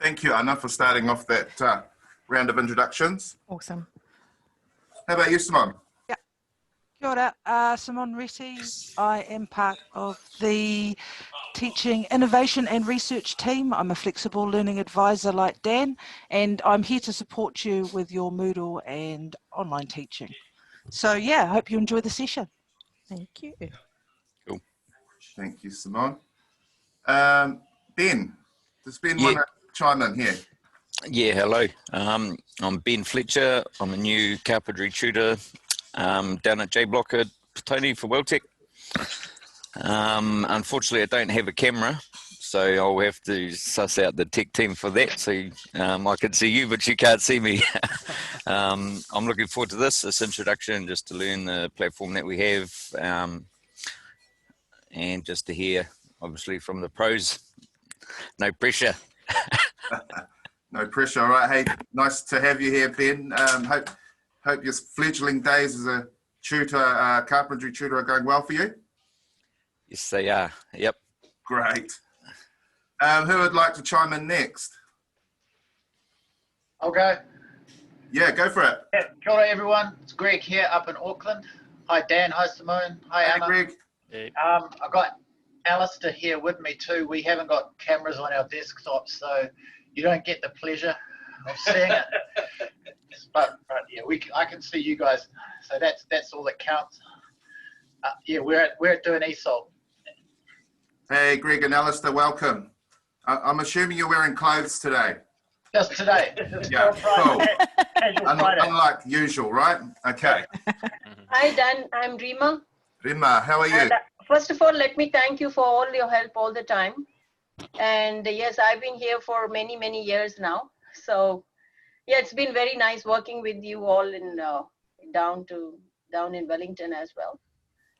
Thank you, Anna, for starting off that round of introductions. Awesome. How about you, Simone? Yeah. Kia ora, Simone Reti. I am part of the Teaching Innovation and Research team. I'm a flexible learning advisor like Dan, and I'm here to support you with your Moodle and online teaching. So yeah, I hope you enjoy the session. Thank you. Cool. Thank you, Simone. Ben, does Ben want to chime in here? Yeah, hello. I'm Ben Fletcher. I'm a new carpentry tutor down at J Block at Petone for Welltech. Unfortunately, I don't have a camera, so I'll have to suss out the tech team for that. So I can see you, but you can't see me. I'm looking forward to this introduction, just to learn the platform that we have, and just to hear, obviously, from the pros. No pressure. No pressure. All right. Hey, nice to have you here, Ben. Hope your fledgling days as a tutor, carpentry tutor, are going well for you. Yes, they are. Yep. Great. Who would like to chime in next? I'll go. Yeah, go for it. Yeah, kia ora everyone. It's Greg here up in Auckland. Hi Dan, hi Simone, hi Anna. Greg. Hey. I've got Alistair here with me too. We haven't got cameras on our desktops, so you don't get the pleasure of seeing it. but yeah, I can see you guys, so that's all that counts. Yeah, we're doing ESOL. Hey, Greg and Alistair, welcome. I'm assuming you're wearing clothes today. Just today. Yeah, cool. Casual Friday. Unlike usual, right? Okay. Hi Dan, I'm Rima. Rima, how are you? And, first of all, let me thank you for all your help all the time. And yes, I've been here for many, many years now. So yeah, it's been very nice working with you all in down in Wellington as well.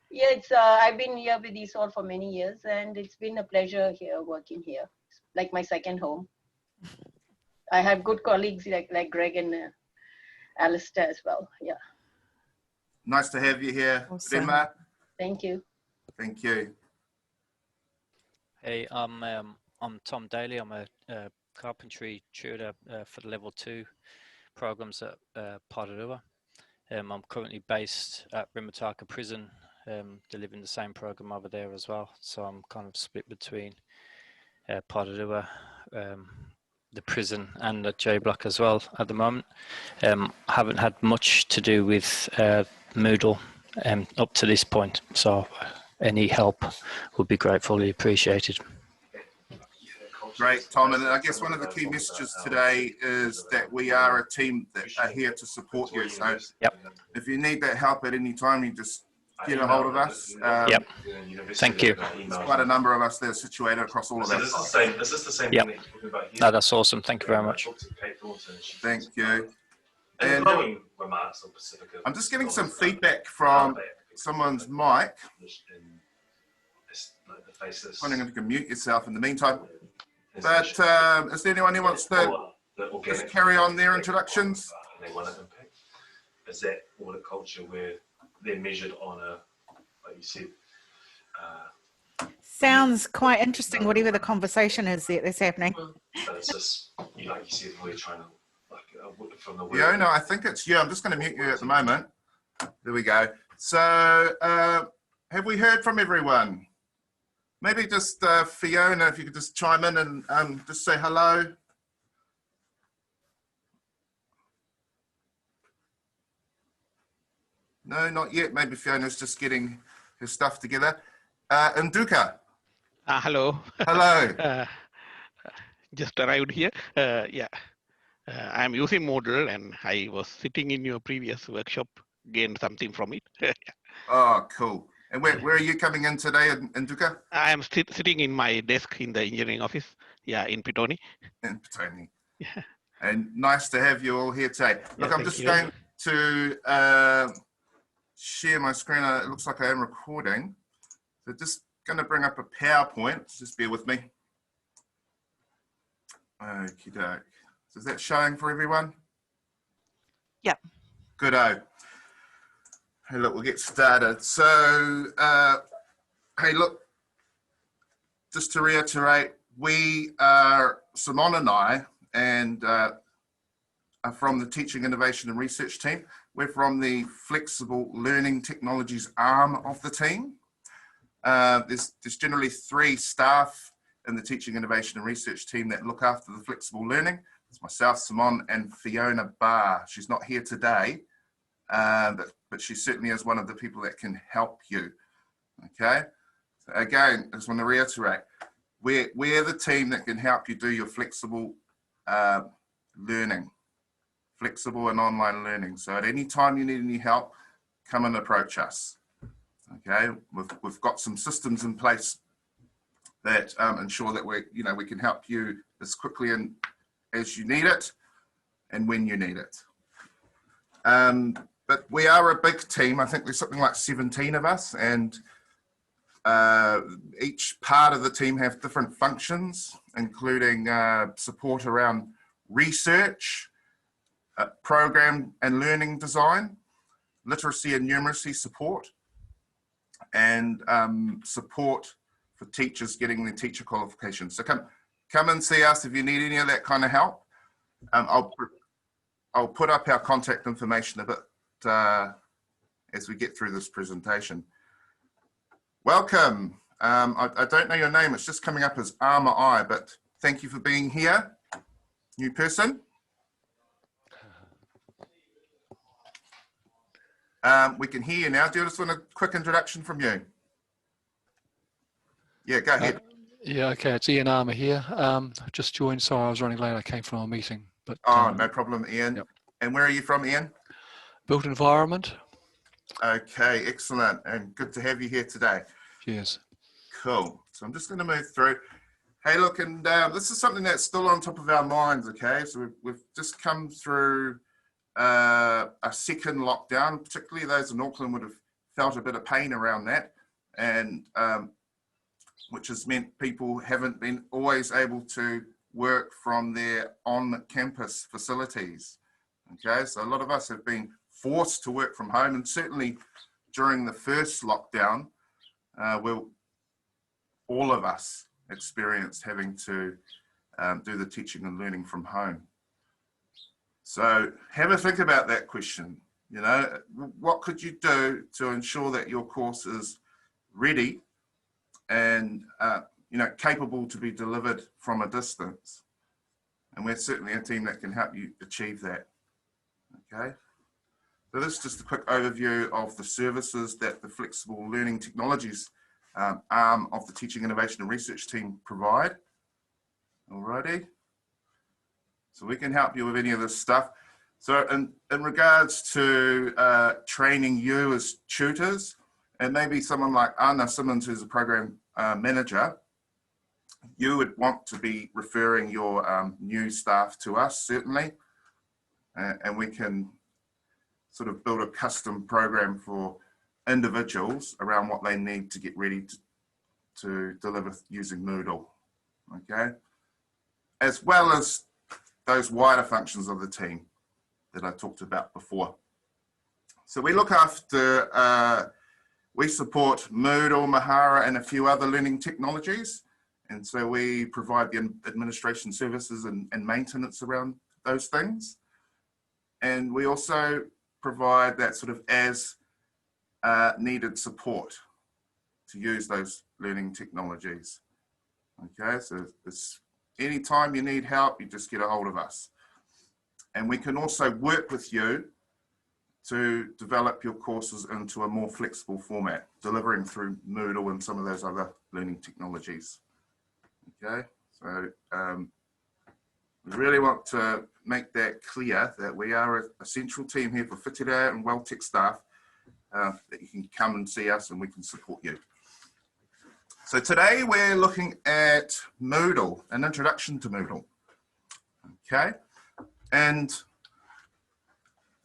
Yeah, I've been here with ESOL for many years, and it's been a pleasure here working here. It's like my second home. I have good colleagues like Greg and Alistair as well. Yeah. Nice to have you here, Awesome. Rima. Thank you. Thank you. Hey, I'm Tom Daly. I'm a carpentry tutor for the level 2 programs at Parirua. I'm currently based at Rimataka Prison, delivering the same program over there as well. So I'm kind of split between Parirua, the prison, and the J Block as well at the moment. I haven't had much to do with Moodle up to this point, so any help would be gratefully appreciated. Great, Tom. And I guess one of the key messages today is that we are a team that are here to support you. So if you need that help at any time, you just get a hold of us. Yep. Thank you. There's quite a number of us that are situated across all of that. This is the same Yep. thing that you're talking about here. No, that's awesome. Thank you very much. Thank you. And glowing remarks on Pacifica. I'm just getting some feedback from someone's mic. Wondering if you can mute yourself in the meantime. But is there anyone who wants to just carry on their introductions? They want to impact. Is that audit culture where they're measured on a, like you said, Sounds quite interesting, whatever the conversation is that's happening. but it's just, like you said, we're trying to, like, from the Fiona, I think it's you. I'm just going to mute you at the moment. There we go. So have we heard from everyone? Maybe just Fiona, if you could just chime in and just say hello. No, not yet. Maybe Fiona's just getting her stuff together. Nduka. Hello. Hello. Just arrived here. Yeah. I'm using Moodle, and I was sitting in your previous workshop, gained something from it. Oh, cool. And where are you coming in today, Nduka? I am sitting in my desk in the engineering office, yeah, in Petone. In Petone. Yeah. And nice to have you all here today. Look, Yeah, I'm just going to share my screen. It looks like I am recording. So just going to bring up a PowerPoint. Just bear with me. Okie doke. So is that showing for everyone? Yep. Good-o. Hey, look, we'll get started. So, hey, look, just to reiterate, we are, Simon and I, and are from the Teaching Innovation and Research team. We're from the Flexible Learning Technologies arm of the team. There's generally 3 staff in the Teaching Innovation and Research team that look after the flexible learning. It's myself, Simon, and Fiona Barr. She's not here today, but she certainly is one of the people that can help you. Okay. So again, I just want to reiterate, we're the team that can help you do your flexible learning, flexible and online learning. So at any time you need any help, come and approach us. Okay, we've got some systems in place that ensure that we can help you as quickly and as you need it and when you need it. But we are a big team. I think there's something like 17 of us, and each part of the team have different functions, including support around research, program and learning design, literacy and numeracy support, and support for teachers getting their teacher qualifications. So come and see us if you need any of that kind of help. I'll put up our contact information a bit as we get through this presentation. Welcome. I don't know your name. It's just coming up as Armour Eye, but thank you for being here. New person. We can hear you now. Do you just want a quick introduction from you? Yeah, go ahead. Yeah, okay. It's Ian Armour here. Just joined. Sorry, I was running late. I came from a meeting. But no problem, Ian. Yep. And where are you from, Ian? Built environment. Okay, excellent. And good to have you here today. Cheers. Cool. So I'm just going to move through. Hey, look, and this is something that's still on top of our minds, okay? So we've just come through a second lockdown, particularly those in Auckland would have felt a bit of pain around that, and which has meant people haven't been always able to work from their on-campus facilities. Okay, so a lot of us have been forced to work from home, and certainly during the first lockdown, all of us experienced having to do the teaching and learning from home. So have a think about that question. You know, what could you do to ensure that your course is ready and capable to be delivered from a distance? And we're certainly a team that can help you achieve that. Okay. So this is just a quick overview of the services that the Flexible Learning Technologies arm of the Teaching Innovation and Research team provide. Alrighty. So we can help you with any of this stuff. So in regards to training you as tutors, and maybe someone like Anna Simmons, who's a program manager, you would want to be referring your new staff to us, certainly. And we can sort of build a custom program for individuals around what they need to get ready to deliver using Moodle, okay? As well as those wider functions of the team that I talked about before. So we look after, we support Moodle, Mahara, and a few other learning technologies. And so we provide the administration services and maintenance around those things. And we also provide that sort of as needed support to use those learning technologies. Okay, so it's anytime you need help, you just get a hold of us. And we can also work with you to develop your courses into a more flexible format, delivering through Moodle and some of those other learning technologies. Okay, so we really want to make that clear that we are a central team here for Whitirea and WellTech staff, that you can come and see us and we can support you. So today we're looking at Moodle, an introduction to Moodle. Okay, and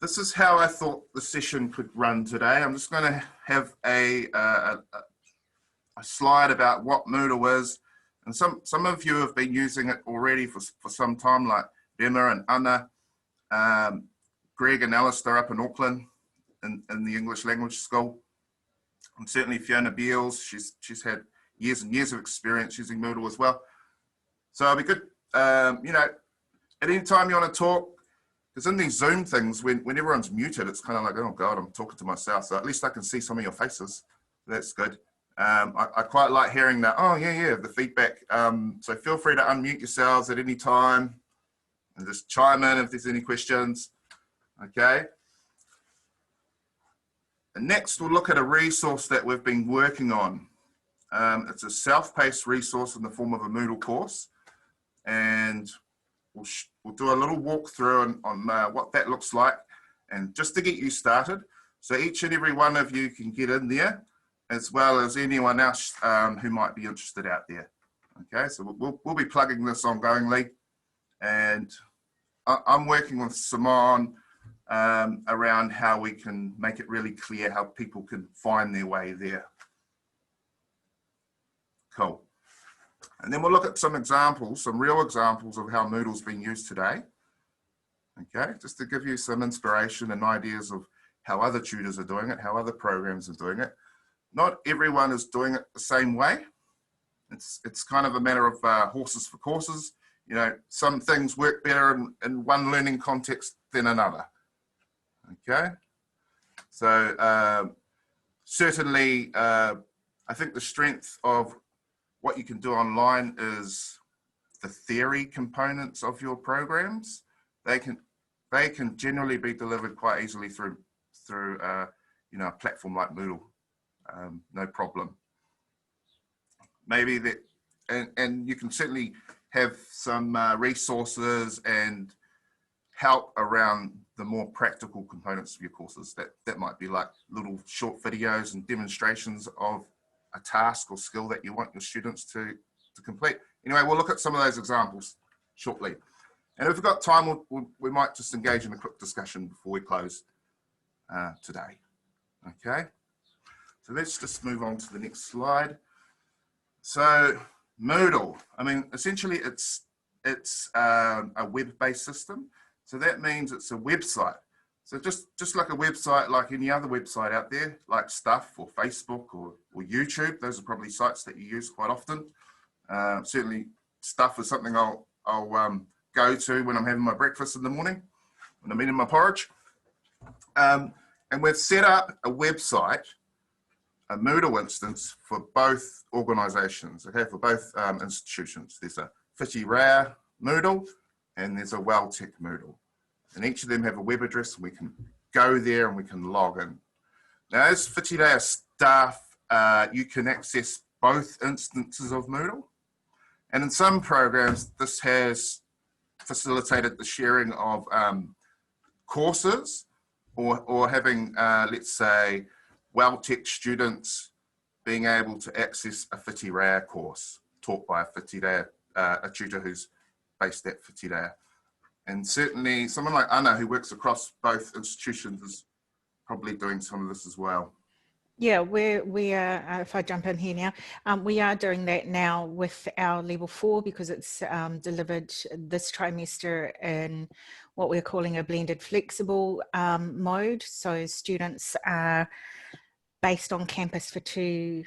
this is how I thought the session could run today. I'm just going to have a slide about what Moodle is. And some of you have been using it already for some time, like Emma and Anna, Greg and Alistair up in Auckland in the English language school. And certainly Fiona Beals, she's had years and years of experience using Moodle as well. So it'll be good, you know, at any time you want to talk, because in these Zoom things, when everyone's muted, it's kind of like, oh God, I'm talking to myself. So at least I can see some of your faces. That's good. I quite like hearing that, oh yeah, the feedback. So feel free to unmute yourselves at any time and just chime in if there's any questions, okay? And next, we'll look at a resource that we've been working on. It's a self-paced resource in the form of a Moodle course. And we'll do a little walkthrough on what that looks like, and just to get you started. So each and every one of you can get in there, as well as anyone else who might be interested out there. Okay, so we'll be plugging this ongoingly, and I'm working with Simone around how we can make it really clear how people can find their way there. Cool. And then we'll look at some examples, some real examples of how Moodle's being used today. Okay, just to give you some inspiration and ideas of how other tutors are doing it, how other programs are doing it. Not everyone is doing it the same way. It's kind of a matter of horses for courses. You know, some things work better in one learning context than another. Okay, so certainly I think the strength of what you can do online is the theory components of your programs. They can generally be delivered quite easily through you know, a platform like Moodle, no problem. Maybe that, and you can certainly have some resources and help around the more practical components of your courses. That might be like little short videos and demonstrations of a task or skill that you want your students to complete. Anyway, we'll look at some of those examples shortly. And if we've got time, we might just engage in a quick discussion before we close today. Okay, so let's just move on to the next slide. So Moodle, I mean, essentially it's a web-based system. So that means it's a website. So just like a website, like any other website out there, like Stuff or Facebook or YouTube, those are probably sites that you use quite often. Certainly Stuff is something I'll go to when I'm having my breakfast in the morning, when I'm eating my porridge. And we've set up a website, a Moodle instance for both organisations, okay, for both institutions. There's a Whitireia Moodle and there's a Welltech Moodle. And each of them have a web address, and we can go there and we can log in. Now, as Whitireia staff, you can access both instances of Moodle. And in some programs, this has facilitated the sharing of courses or having, let's say, Welltech students being able to access a Whitireia course taught by a tutor who's based at Whitireia. And certainly someone like Anna, who works across both institutions, is probably doing some of this as well. Yeah, we are, if I jump in here now, we are doing that now with our level 4 because it's delivered this trimester in what we're calling a blended flexible mode. So students are based on campus for 2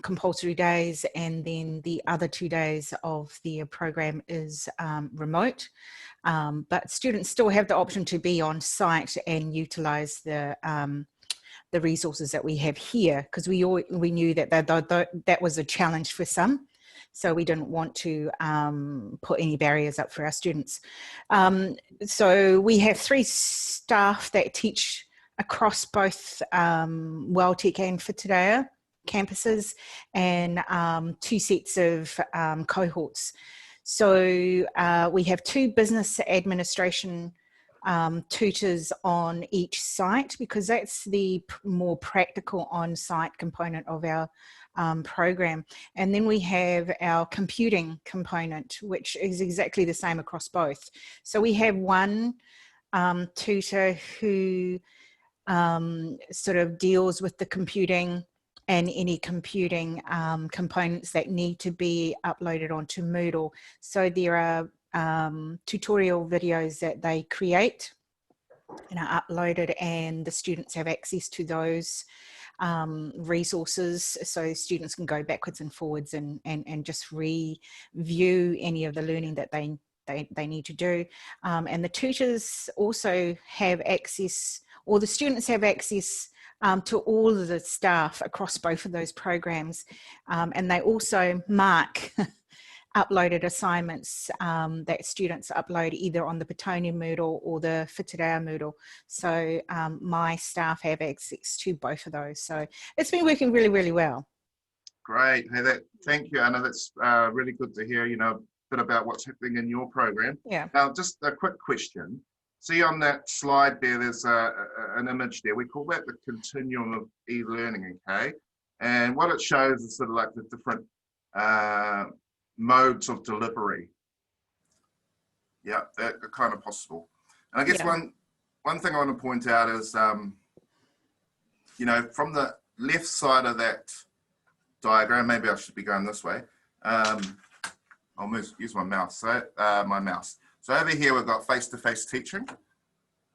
compulsory days, and then the other 2 days of their program is remote. But students still have the option to be on site and utilize the resources that we have here, because we knew that that was a challenge for some. So we didn't want to put any barriers up for our students. So we have 3 staff that teach across both Welltech and Whitireia campuses, and 2 sets of cohorts. So we have 2 business administration tutors on each site, because that's the more practical on-site component of our program. And then we have our computing component, which is exactly the same across both. So we have 1 tutor who sort of deals with the computing and any computing components that need to be uploaded onto Moodle. So there are tutorial videos that they create and are uploaded, and the students have access to those. resources so students can go backwards and forwards and just review any of the learning that they need to do. And the tutors also have access, or the students have access to all of the staff across both of those programs. And they also mark uploaded assignments that students upload either on the Petone Moodle or the Whitireia Moodle. So my staff have access to both of those. So it's been working really, really well. Great. Hey, thank you, Anna. That's really good to hear, you know, a bit about what's happening in your program. Yeah. Now, just a quick question. See on that slide there, there's an image there. We call that the continuum of e-learning, okay? And what it shows is sort of like the different modes of delivery. Yeah, that are kind of possible. And I guess one thing I want to point out is, you know, from the left side of that diagram, maybe I should be going this way. I'll use my mouse. So over here we've got face-to-face teaching,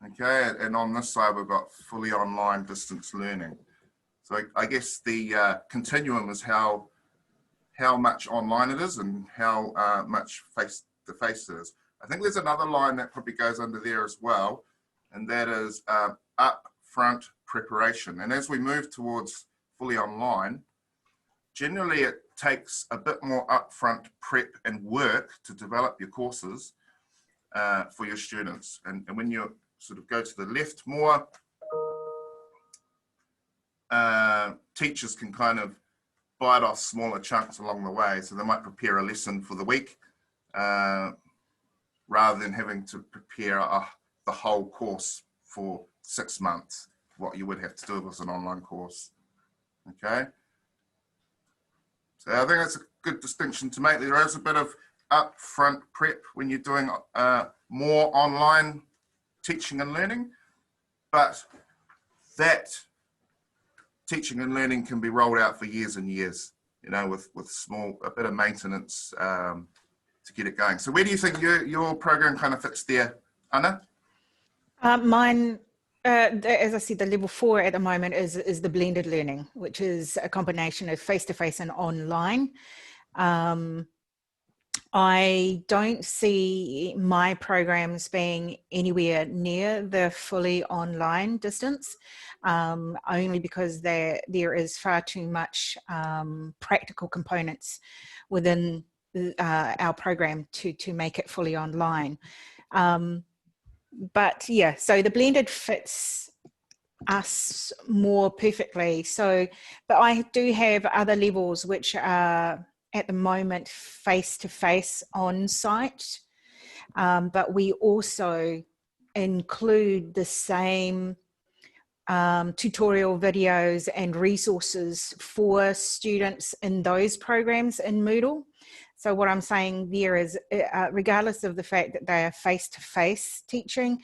okay, and on this side we've got fully online distance learning. So I guess the continuum is how much online it is and how much face-to-face it is. I think there's another line that probably goes under there as well, and that is upfront preparation. And as we move towards fully online, generally it takes a bit more upfront prep and work to develop your courses for your students. And when you sort of go to the left more, teachers can kind of bite off smaller chunks along the way. So they might prepare a lesson for the week rather than having to prepare the whole course for 6 months, what you would have to do with an online course. Okay. So I think that's a good distinction to make. There is a bit of upfront prep when you're doing more online teaching and learning, but that teaching and learning can be rolled out for years and years, you know, with a bit of maintenance to get it going. So where do you think your program kind of fits there, Anna? Mine, as I said, the level 4 at the moment is the blended learning, which is a combination of face-to-face and online. I don't see my programs being anywhere near the fully online distance, only because there is far too much practical components within our program to make it fully online. But yeah, so the blended fits us more perfectly. So, but I do have other levels which are at the moment face-to-face on site, but we also include the same tutorial videos and resources for students in those programs in Moodle. So what I'm saying there is, regardless of the fact that they are face-to-face teaching,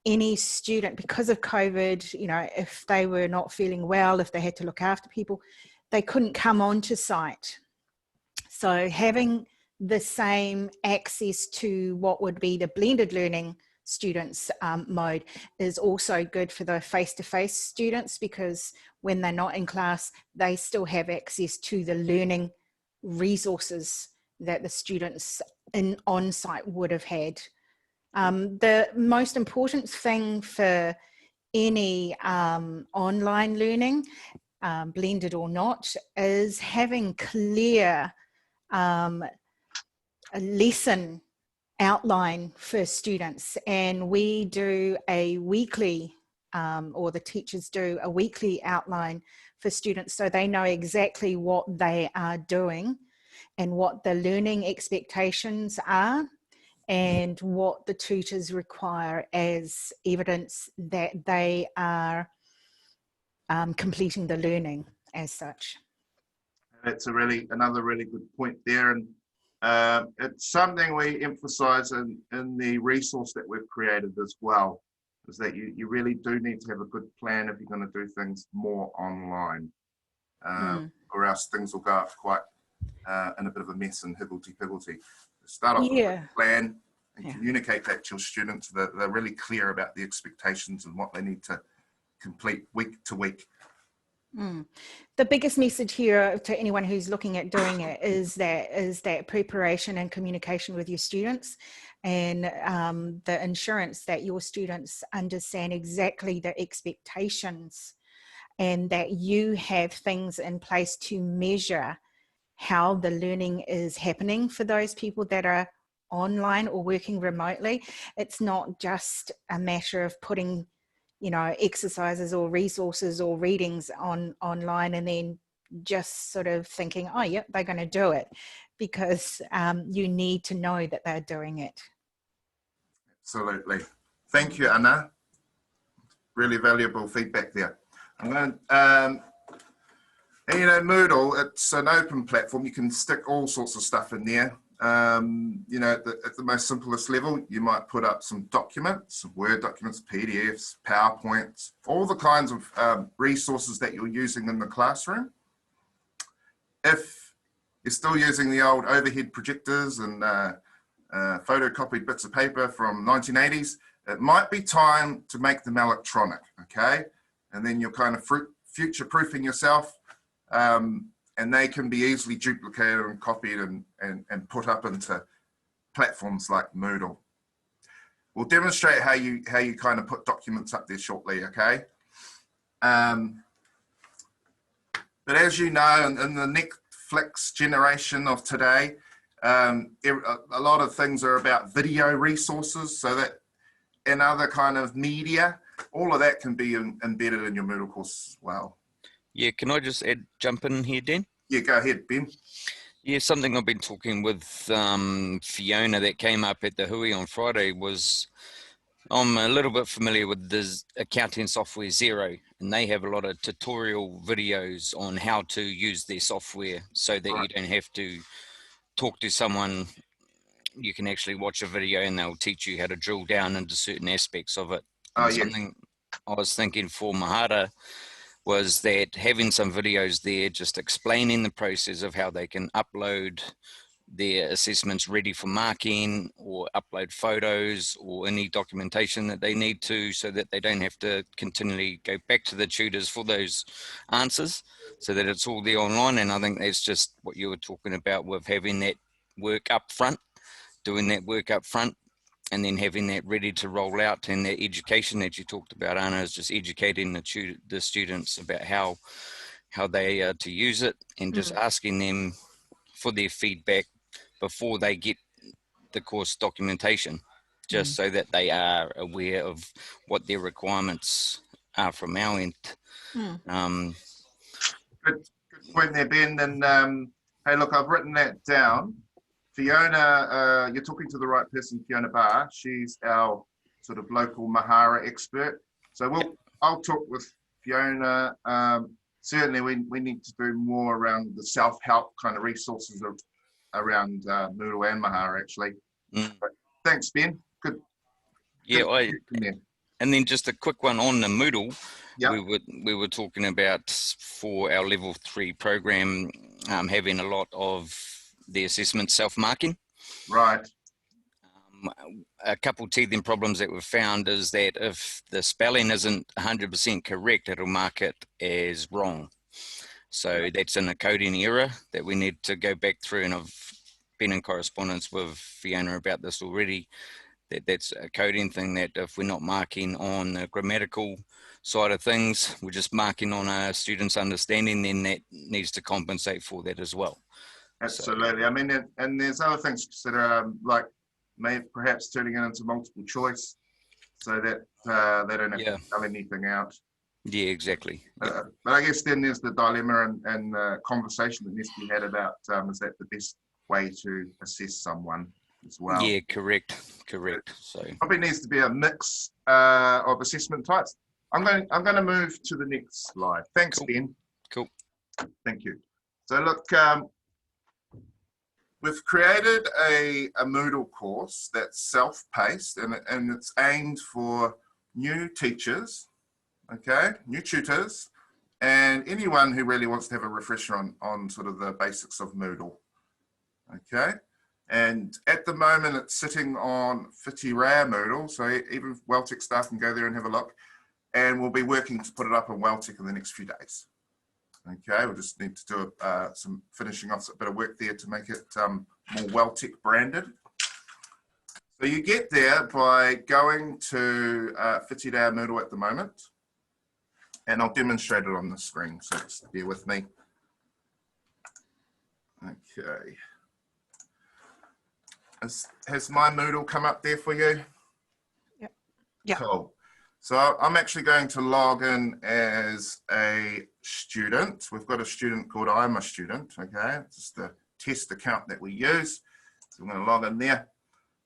any student, because of COVID, you know, if they were not feeling well, if they had to look after people, they couldn't come onto site. So having the same access to what would be the blended learning students mode is also good for the face-to-face students, because when they're not in class, they still have access to the learning resources that the students on site would have had. The most important thing for any online learning, blended or not, is having clear a lesson outline for students. And we do a weekly, or the teachers do a weekly outline for students, so they know exactly what they are doing and what the learning expectations are, and what the tutors require as evidence that they are completing the learning as such. That's another really good point there, and it's something we emphasise in the resource that we've created as well, is that you really do need to have a good plan if you're going to do things more online, or else things will go up quite in a bit of a mess and higgledy-piggledy. Start off with a plan and communicate that to your students, so that they're really clear about the expectations and what they need to complete week to week. The biggest message here to anyone who's looking at doing it is that preparation and communication with your students, and the assurance that your students understand exactly the expectations, and that you have things in place to measure how the learning is happening for those people that are online or working remotely. It's not just a matter of putting, you know, exercises or resources or readings online and then just sort of thinking, oh yeah, they're going to do it, because you need to know that they're doing it. Absolutely. Thank you, Anna. Really valuable feedback there. I'm going to, and, you know, Moodle, it's an open platform. You can stick all sorts of stuff in there. You know, at the most simplest level, you might put up some documents, some Word documents, PDFs, PowerPoints, all the kinds of resources that you're using in the classroom. If you're still using the old overhead projectors and photocopied bits of paper from 1980s, it might be time to make them electronic, okay? And then you're kind of future-proofing yourself, and they can be easily duplicated and copied and put up into platforms like Moodle. We'll demonstrate how you kind of put documents up there shortly, okay? But as you know, in the Netflix generation of today, a lot of things are about video resources, so that and other kind of media, all of that can be embedded in your Moodle course as well. Yeah, can I just jump in here, Dan? Yeah, go ahead, Ben. Yeah, something I've been talking with Fiona that came up at the Hui on Friday was, I'm a little bit familiar with this accounting software Xero, and they have a lot of tutorial videos on how to use their software so that you don't have to talk to someone. You can actually watch a video and they'll teach you how to drill down into certain aspects of it. And something I was thinking for Mahara was that having some videos there just explaining the process of how they can upload their assessments ready for marking, or upload photos or any documentation that they need to, so that they don't have to continually go back to the tutors for those answers, so that it's all there online. And I think that's just what you were talking about with having that work up front, doing that work up front, and then having that ready to roll out. And that education that you talked about, Anna, is just educating the students about how they are to use it, and just asking them for their feedback before they get the course documentation, just so that they are aware of what their requirements are from our end. Good point there, Ben. And hey, look, I've written that down. Fiona, you're talking to the right person, Fiona Barr. She's our sort of local Mahara expert. So I'll talk with Fiona. Certainly we need to do more around the self-help kind of resources around Moodle and Mahara, actually. But thanks, Ben. Good. Yeah, Good and then just a quick one on the Moodle. Yep. We were talking about, for our level 3 program, having a lot of the assessment self-marking. Right. A couple teething problems that we've found is that if the spelling isn't 100% correct, it'll mark it as wrong. So that's in a coding error that we need to go back through, and I've been in correspondence with Fiona about this already. That's a coding thing, that if we're not marking on the grammatical side of things, we're just marking on our students' understanding, then that needs to compensate for that as well. Absolutely. I mean, and there's other things to consider, like perhaps turning it into multiple choice, so that they don't have to spell anything out. Yeah, exactly. But I guess then there's the dilemma and the conversation that needs to be had about, is that the best way to assess someone as well? Yeah, correct. So probably needs to be a mix of assessment types. I'm going to move to the next slide. Thanks, Ben. Cool. Thank you. So look, we've created a Moodle course that's self-paced, and it's aimed for new teachers, okay, new tutors, and anyone who really wants to have a refresher on sort of the basics of Moodle, okay? And at the moment, it's sitting on Whiti Rā Moodle, so even Welltech staff can go there and have a look, and we'll be working to put it up on Welltech in the next few days. Okay, we just need to do some finishing off a bit of work there to make it more WellTech branded. So you get there by going to Whitireia Moodle at the moment, and I'll demonstrate it on the screen, so just bear with me. Okay. Has my Moodle come up there for you? Yep. Yep. Cool. So I'm actually going to log in as a student. We've got a student called I'm a Student, okay? It's the test account that we use. So I'm going to log in there.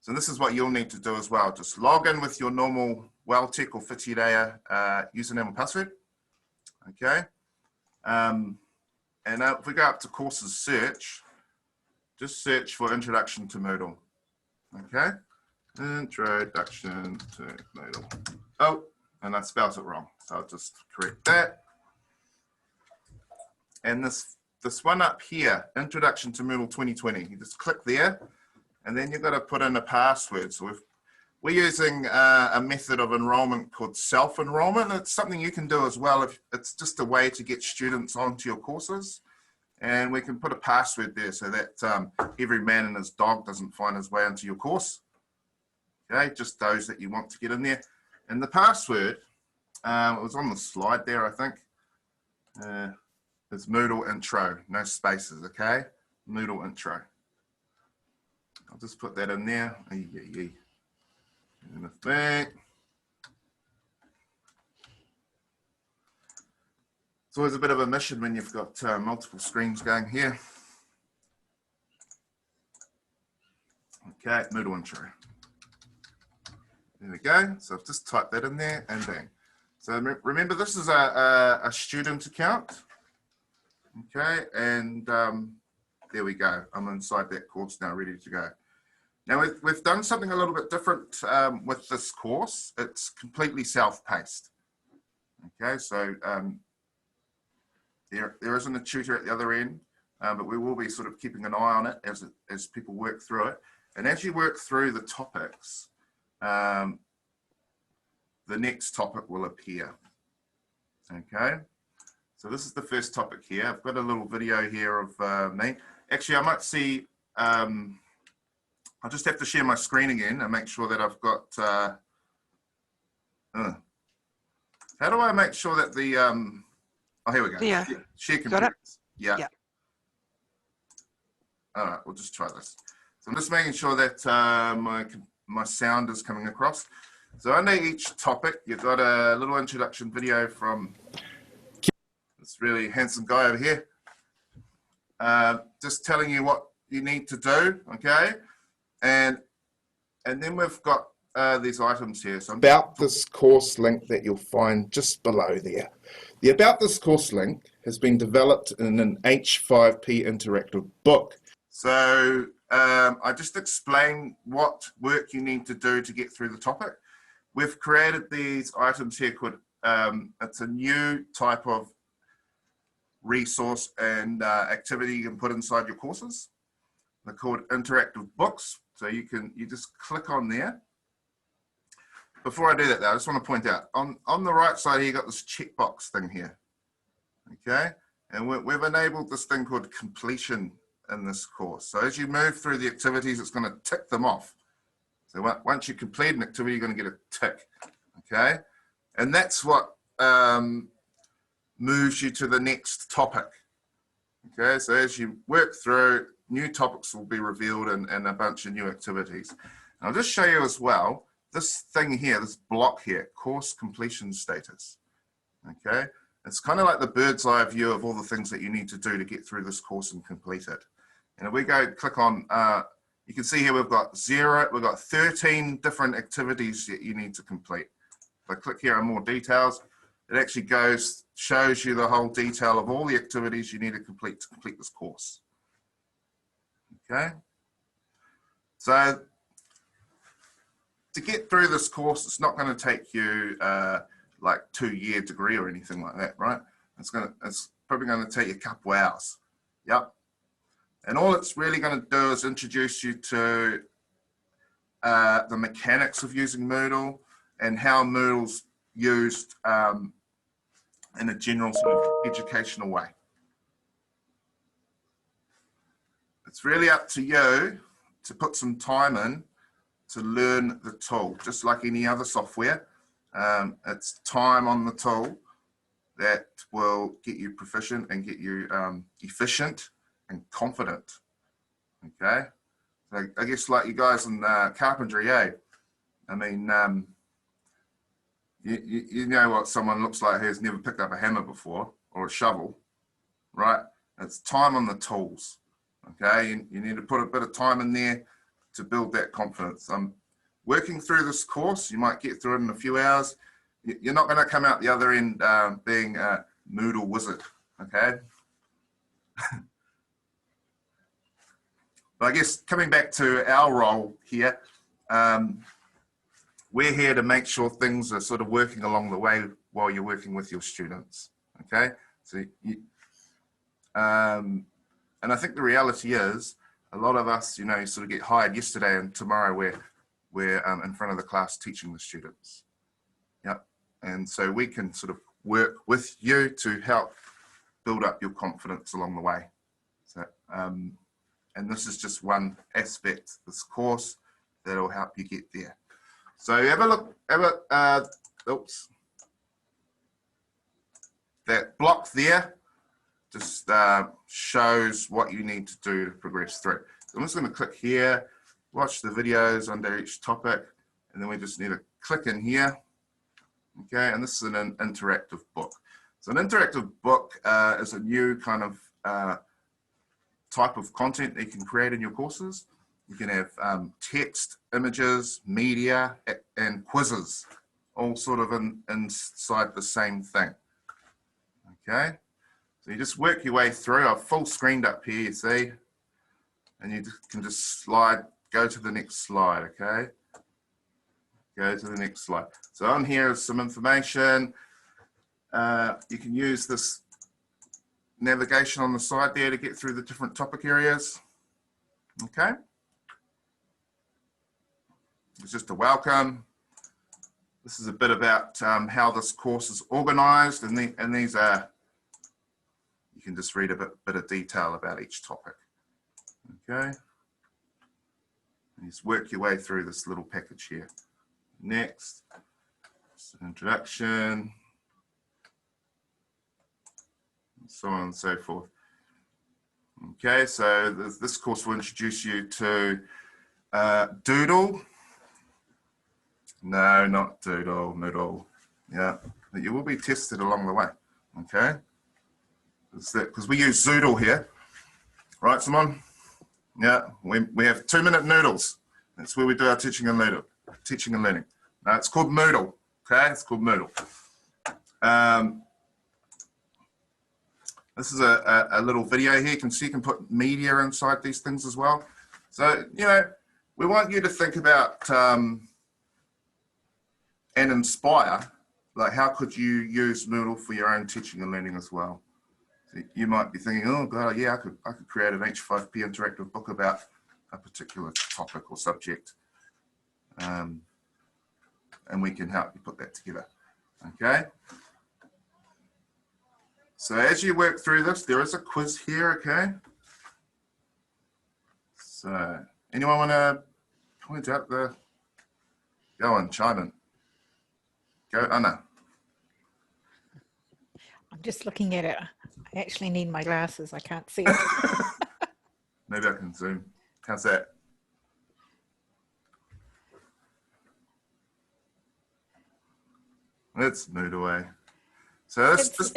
So this is what you'll need to do as well. Just log in with your normal WellTech or Whitireia username and password, okay? And if we go up to courses search, just search for Introduction to Moodle, okay? Introduction to Moodle. Oh, and I spelled it wrong, so I'll just correct that. And this one up here, Introduction to Moodle 2020, you just click there, and then you've got to put in a password. So we're using a method of enrollment called self-enrollment. It's something you can do as well. If it's just a way to get students onto your courses. And we can put a password there so that every man and his dog doesn't find his way into your course. Okay, just those that you want to get in there. And the password, it was on the slide there, I think. It's Moodle intro, no spaces, okay? Moodle intro. I'll just put that in there. And I think it's always a bit of a mission when you've got multiple screens going here. Okay, Moodle intro. There we go. So I've just typed that in there and bang. So remember, this is a student account. Okay, and there we go. I'm inside that course now, ready to go. Now we've done something a little bit different with this course. It's completely self-paced. Okay, so there isn't a tutor at the other end, but we will be sort of keeping an eye on it as people work through it. And as you work through the topics, the next topic will appear. Okay, so this is the first topic here. I've got a little video here of me. Actually, I might see, I'll just have to share my screen again and make sure that I've got, how do I make sure that the, oh, here we go. Yeah. Share computer. Yeah. Yeah. All right, we'll just try this. So I'm just making sure that my sound is coming across. So under each topic, you've got a little introduction video from this really handsome guy over here. Just telling you what you need to do, okay? And then we've got these items here. So about this course link that you'll find just below there. The About This Course link has been developed in an H5P interactive book. So I just explain what work you need to do to get through the topic. We've created these items here called, it's a new type of resource and activity you can put inside your courses. They're called interactive books. So you just click on there. Before I do that though, I just want to point out, on the right side here, you got this checkbox thing here. Okay, and we've enabled this thing called completion in this course. So as you move through the activities, it's going to tick them off. So once you complete an activity, you're going to get a tick. Okay, and that's what moves you to the next topic. Okay, so as you work through, new topics will be revealed and a bunch of new activities. And I'll just show you as well, this thing here, this block here, course completion status. Okay, it's kind of like the bird's eye view of all the things that you need to do to get through this course and complete it. And if we go click on, you can see here we've got 13 different activities that you need to complete. If I click here on more details, it actually shows you the whole detail of all the activities you need to complete this course. Okay, so to get through this course, it's not going to take you like 2-year degree or anything like that, right? It's probably going to take you a couple hours. Yep. And all it's really going to do is introduce you to the mechanics of using Moodle and how Moodle's used in a general sort of educational way. it's really up to you to put some time in to learn the tool, just like any other software. It's time on the tool that will get you proficient and get you efficient and confident. Okay, so I guess like you guys in carpentry, I mean, you know what someone looks like who's never picked up a hammer before or a shovel, right? It's time on the tools. Okay, you need to put a bit of time in there to build that confidence. Working through this course, you might get through it in a few hours. You're not going to come out the other end being a Moodle wizard, okay? But I guess coming back to our role here, we're here to make sure things are sort of working along the way while you're working with your students, okay? So, and I think the reality is a lot of us, you know, sort of get hired yesterday and tomorrow we're in front of the class teaching the students. Yep. And so we can sort of work with you to help build up your confidence along the way. So, and this is just one aspect of this course that'll help you get there. So have a look, oops. That block there just shows what you need to do to progress through. So I'm just going to click here, watch the videos under each topic, and then we just need to click in here. Okay, and this is an interactive book. So an interactive book is a new kind of type of content that you can create in your courses. You can have text, images, media, and quizzes, all sort of inside the same thing. Okay, so you just work your way through. I've full screened up here, you see, and you can just go to the next slide, okay? Go to the next slide. So on here is some information. You can use this navigation on the side there to get through the different topic areas, okay? It's just a welcome. This is a bit about how this course is organized, and these are, you can just read a bit of detail about each topic, okay? And just work your way through this little package here. Next, just an introduction, and so on and so forth. Okay, so this course will introduce you to Doodle. No, not Doodle, Moodle. Yeah, but you will be tested along the way. Okay, because we use Zoodle here, right, Simon? Yeah, we have 2-minute noodles. That's where we do our teaching and learning. No, it's called Moodle. Okay, it's called Moodle. This is a little video here. You can see you can put media inside these things as well. So, you know, we want you to think about and inspire, like how could you use Moodle for your own teaching and learning as well. So you might be thinking, oh God, yeah, I could create an H5P interactive book about a particular topic or subject. And we can help you put that together, okay? So as you work through this, there is a quiz here, okay? So anyone want to point out the, go on, chime in. Go, Anna. I'm just looking at it. I actually need my glasses. I can't see it. Maybe I can zoom. How's that? Let's move away. So this,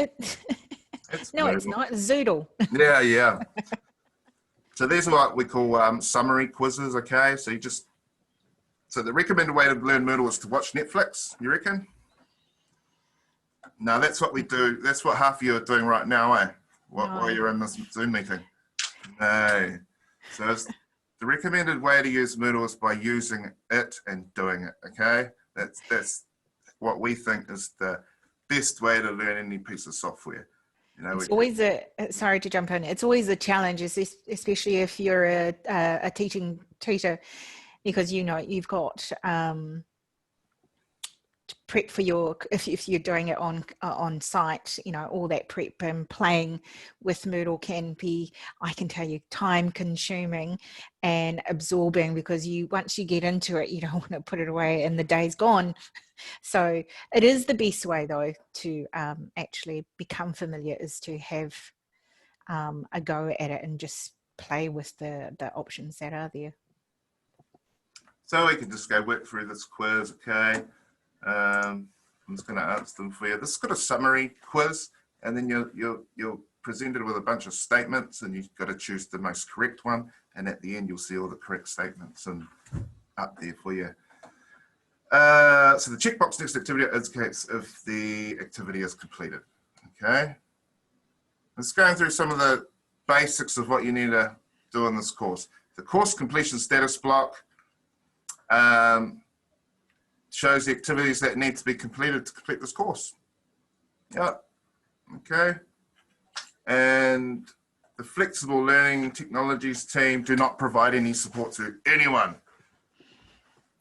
no, it's not. Zoodle. Yeah, yeah. So these are what we call summary quizzes, okay? So so the recommended way to learn Moodle is to watch Netflix, you reckon? No, that's what we do. That's what half of you are doing right now, eh? While you're in this Zoom meeting. No. So the recommended way to use Moodle is by using it and doing it, okay? That's what we think is the best way to learn any piece of software. You know, it's always sorry to jump in, it's always a challenge, especially if you're a teacher, because you know you've got prep for your, if you're doing it on site, you know, all that prep and playing with Moodle can be, I can tell you, time consuming and absorbing, because once you get into it, you don't want to put it away and the day's gone. So it is the best way though to actually become familiar, is to have a go at it and just play with the options that are there. So we can just go work through this quiz, okay? I'm just going to answer them for you. This is got a summary quiz, and then you're presented with a bunch of statements, and you've got to choose the most correct one. And at the end, you'll see all the correct statements and up there for you. So the checkbox next activity indicates if the activity is completed. Okay. Let's go through some of the basics of what you need to do in this course. The course completion status block shows the activities that need to be completed to complete this course. Yep. Okay. And the flexible learning technologies team do not provide any support to anyone.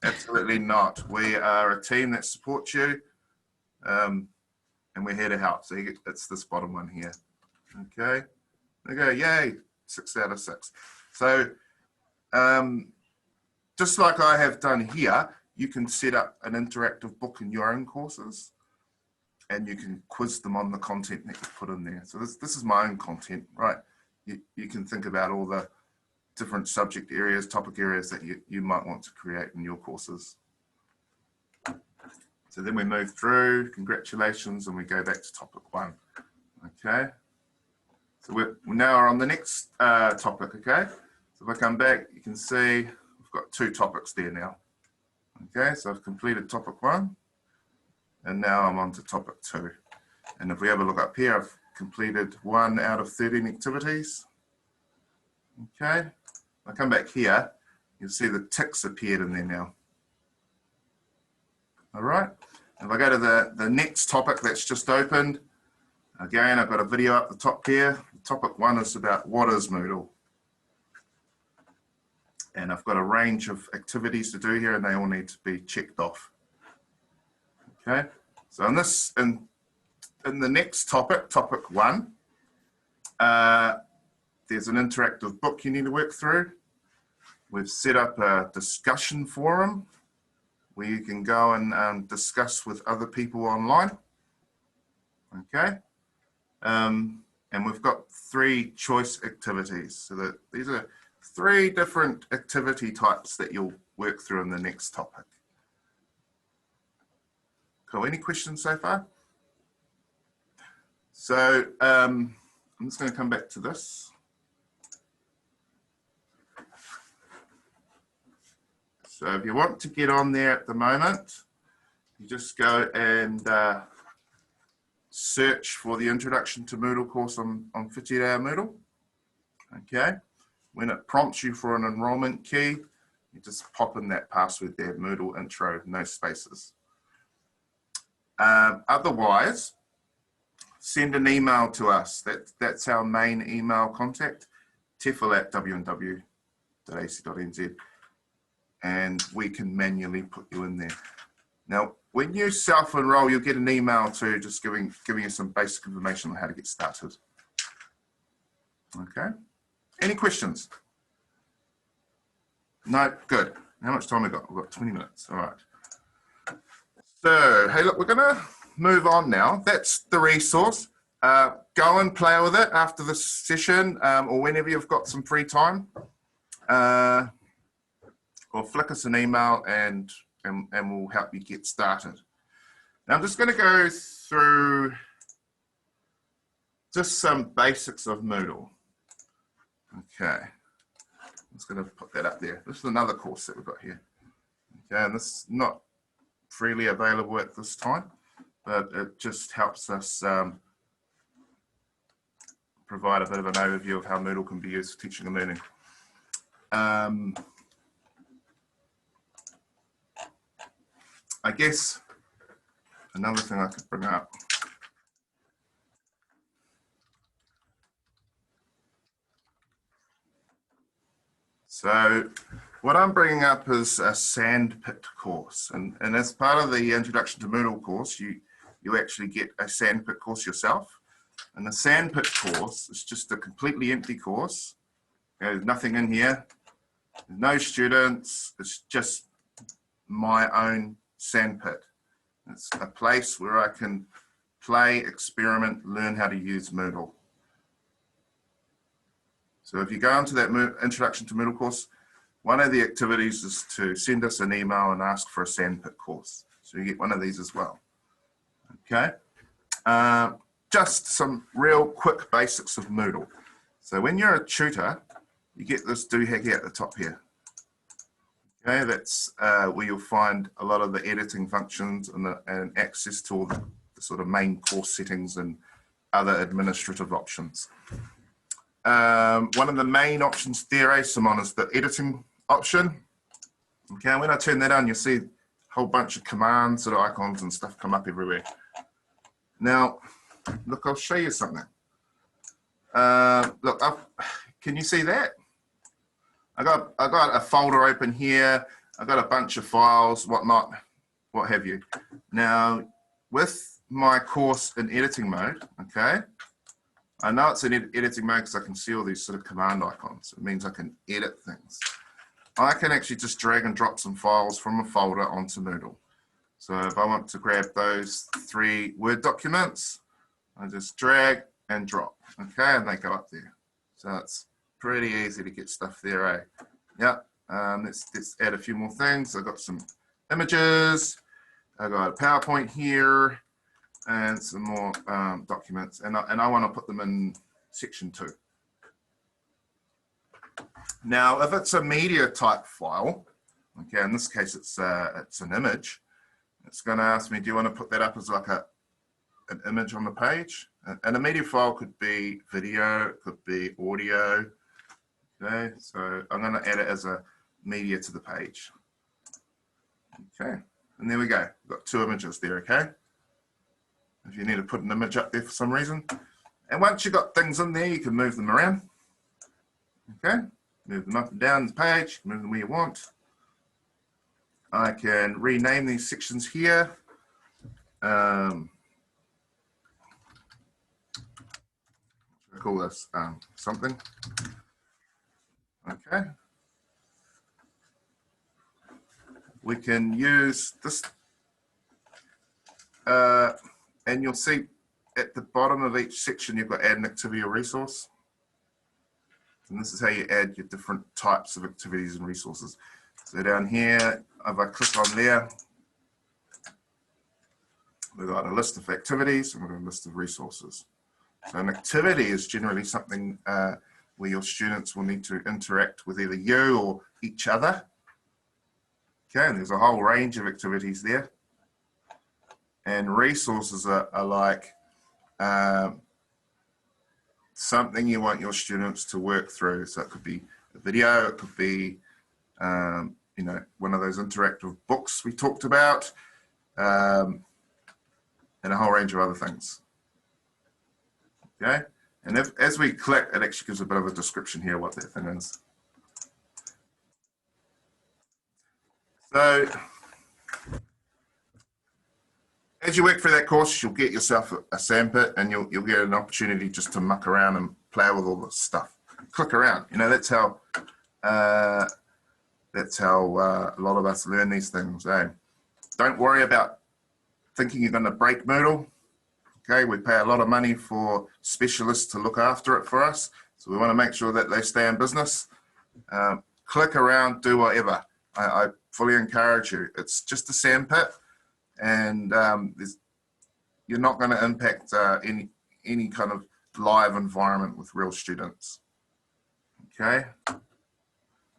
Absolutely not. We are a team that supports you, and we're here to help. So it's this bottom one here. Okay. Okay. Yay. 6 out of 6. So just like I have done here, you can set up an interactive book in your own courses, and you can quiz them on the content that you put in there. So this is my own content, right? You can think about all the different subject areas, topic areas that you might want to create in your courses. So then we move through, congratulations, and we go back to topic 1. Okay. So we now are on the next topic, okay? So if I come back, you can see we've got 2 topics there now. Okay, so I've completed topic 1, and now I'm on to topic 2. And if we have a look up here, I've completed 1 out of 13 activities. Okay, I come back here, you'll see the ticks appeared in there now. All right, if I go to the next topic that's just opened, again, I've got a video up the top here. Topic 1 is about what is Moodle. And I've got a range of activities to do here, and they all need to be checked off. Okay, so in the next topic, topic 1, there's an interactive book you need to work through. We've set up a discussion forum where you can go and discuss with other people online. Okay, and we've got 3 choice activities. So that these are 3 different activity types that you'll work through in the next topic. Cool, any questions so far? So I'm just going to come back to this. So if you want to get on there at the moment, you just go and search for the Introduction to Moodle course on 58 Hour Moodle. Okay. When it prompts you for an enrollment key, you just pop in that password there, Moodle intro, no spaces. Otherwise, send an email to us. That's our main email contact, tefl@wnw.ac.nz, and we can manually put you in there. Now, when you self-enroll, you'll get an email too, just giving you some basic information on how to get started. Okay. Any questions? No, good. How much time we got? We've got 20 minutes. All right. So, hey, look, we're going to move on now. That's the resource. Go and play with it after this session, or whenever you've got some free time. Or flick us an email and we'll help you get started. Now, I'm just going to go through just some basics of Moodle. Okay, I'm just going to put that up there. This is another course that we've got here. Okay, and this is not freely available at this time, but it just helps us provide a bit of an overview of how Moodle can be used for teaching and learning. I guess another thing I could bring up. So what I'm bringing up is a sandpit course, and as part of the Introduction to Moodle course, you actually get a sandpit course yourself. And the sandpit course is just a completely empty course. There's nothing in here. There's no students. It's just my own sandpit. It's a place where I can play, experiment, learn how to use Moodle. So if you go into that Introduction to Moodle course, one of the activities is to send us an email and ask for a sandpit course. So you get one of these as well. Okay. Just some real quick basics of Moodle. So when you're a tutor, you get this doohickey at the top here. Okay, that's where you'll find a lot of the editing functions and access to all the sort of main course settings and other administrative options. One of the main options there, Simon, is the editing option. Okay, when I turn that on, you'll see a whole bunch of commands and icons and stuff come up everywhere. Now, look, I'll show you something. Look, can you see that? I got a folder open here. I got a bunch of files, whatnot, what have you. Now, with my course in editing mode, okay, I know it's in editing mode because I can see all these sort of command icons. It means I can edit things. I can actually just drag and drop some files from a folder onto Moodle. So if I want to grab those 3 Word documents, I just drag and drop, okay, and they go up there. So it's pretty easy to get stuff there, eh? Yeah, let's add a few more things. I've got some images, I've got a PowerPoint here, and some more documents, and I want to put them in section 2. Now, if it's a media type file, okay, in this case it's an image, it's going to ask me, do you want to put that up as like an image on the page? And a media file could be video, it could be audio. Okay, so I'm going to add it as a media to the page. Okay, and there we go. We've got 2 images there, okay? If you need to put an image up there for some reason. And once you've got things in there, you can move them around. Okay, move them up and down the page, move them where you want. I can rename these sections here. I call this something. Okay. We can use this, and you'll see at the bottom of each section you've got add an activity or resource. And this is how you add your different types of activities and resources. So down here, if I click on there, we've got a list of activities and we've got a list of resources. So an activity is generally something where your students will need to interact with either you or each other. Okay, and there's a whole range of activities there. And resources are like something you want your students to work through. So it could be a video, it could be you know, one of those interactive books we talked about, and a whole range of other things. Okay, and as we click, it actually gives a bit of a description here what that thing is. So as you work through that course, you'll get yourself a sandpit, and you'll get an opportunity just to muck around and play with all this stuff. Click around, you know, that's how a lot of us learn these things. Eh? Don't worry about thinking you're going to break Moodle. Okay, we pay a lot of money for specialists to look after it for us, so we want to make sure that they stay in business. Click around, do whatever. I fully encourage you. It's just a sandpit, and you're not going to impact any kind of live environment with real students. Okay,